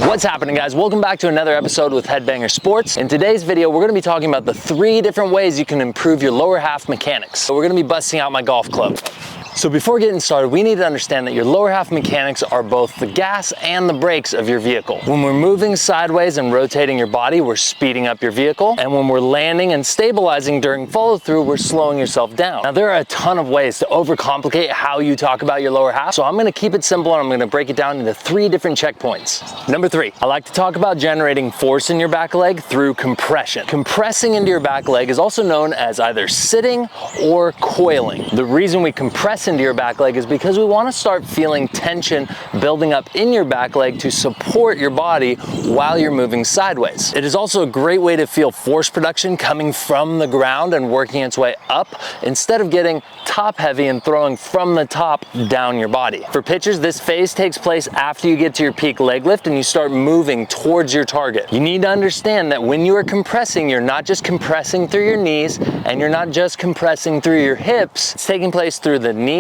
What's happening, guys? Welcome back to another episode with Headbanger Sports. In today's video, we're going to be talking about the 3 different ways you can improve your lower half mechanics. So we're going to be busting out my golf club. So before getting started, we need to understand that your lower half mechanics are both the gas and the brakes of your vehicle. When we're moving sideways and rotating your body, we're speeding up your vehicle. And when we're landing and stabilizing during follow through, we're slowing yourself down. Now, there are a ton of ways to overcomplicate how you talk about your lower half. So I'm going to keep it simple and I'm going to break it down into 3 different checkpoints. Number 3, I like to talk about generating force in your back leg through compression. Compressing into your back leg is also known as either sitting or coiling. The reason we compress into your back leg is because we want to start feeling tension building up in your back leg to support your body while you're moving sideways. It is also a great way to feel force production coming from the ground and working its way up instead of getting top heavy and throwing from the top down your body. For pitchers, this phase takes place after you get to your peak leg lift and you start moving towards your target. You need to understand that when you are compressing, you're not just compressing through your knees and you're not just compressing through your hips. It's taking place through the knees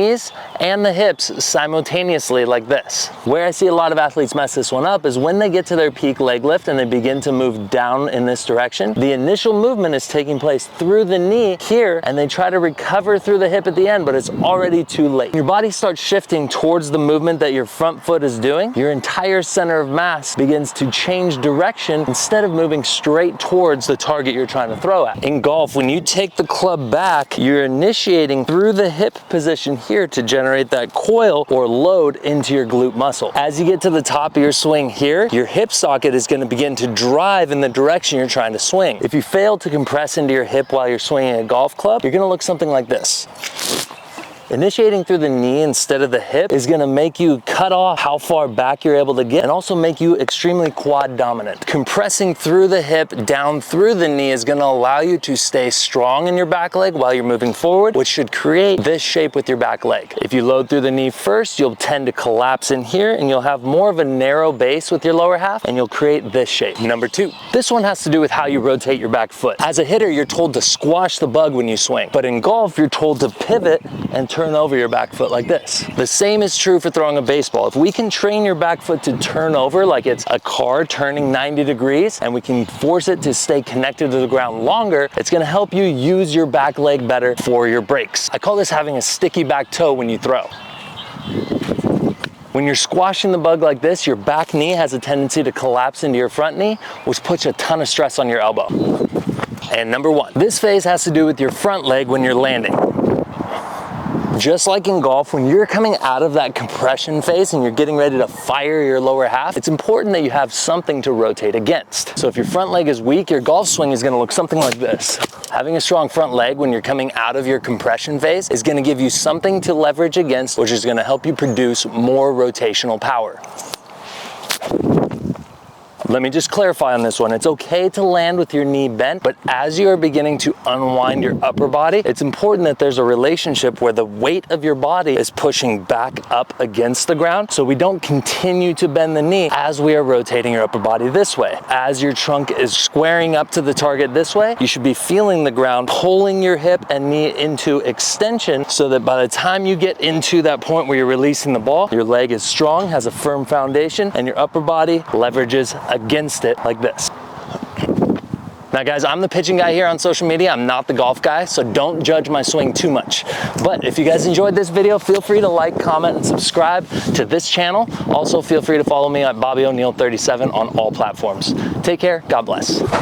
and the hips simultaneously like this. Where I see a lot of athletes mess this one up is when they get to their peak leg lift and they begin to move down in this direction. The initial movement is taking place through the knee here and they try to recover through the hip at the end, but it's already too late. Your body starts shifting towards the movement that your front foot is doing. Your entire center of mass begins to change direction instead of moving straight towards the target you're trying to throw at. In golf, when you take the club back, you're initiating through the hip position here to generate that coil or load into your glute muscle. As you get to the top of your swing here, your hip socket is going to begin to drive in the direction you're trying to swing. If you fail to compress into your hip while you're swinging a golf club, you're going to look something like this. Initiating through the knee instead of the hip is going to make you cut off how far back you're able to get and also make you extremely quad dominant. Compressing through the hip down through the knee is going to allow you to stay strong in your back leg while you're moving forward, which should create this shape with your back leg. If you load through the knee first, you'll tend to collapse in here and you'll have more of a narrow base with your lower half and you'll create this shape. Number 2, this one has to do with how you rotate your back foot. As a hitter, you're told to squash the bug when you swing, but in golf, you're told to pivot and turn over your back foot like this. The same is true for throwing a baseball. If we can train your back foot to turn over like it's a car turning 90 degrees and we can force it to stay connected to the ground longer, it's going to help you use your back leg better for your breaks. I call this having a sticky back toe when you throw. When you're squashing the bug like this, your back knee has a tendency to collapse into your front knee, which puts a ton of stress on your elbow. And number 1, this phase has to do with your front leg when you're landing. Just like in golf, when you're coming out of that compression phase and you're getting ready to fire your lower half, it's important that you have something to rotate against. So if your front leg is weak, your golf swing is going to look something like this. Having a strong front leg when you're coming out of your compression phase is going to give you something to leverage against, which is going to help you produce more rotational power. Let me just clarify on this one. It's okay to land with your knee bent, but as you are beginning to unwind your upper body, it's important that there's a relationship where the weight of your body is pushing back up against the ground, so we don't continue to bend the knee as we are rotating your upper body this way. As your trunk is squaring up to the target this way, you should be feeling the ground pulling your hip and knee into extension so that by the time you get into that point where you're releasing the ball, your leg is strong, has a firm foundation, and your upper body leverages against it like this. Now guys, I'm the pitching guy here on social media. I'm not the golf guy, so don't judge my swing too much. But if you guys enjoyed this video, feel free to like, comment, and subscribe to this channel. Also, feel free to follow me at Bobby O'Neill 37 on all platforms. Take care. God bless.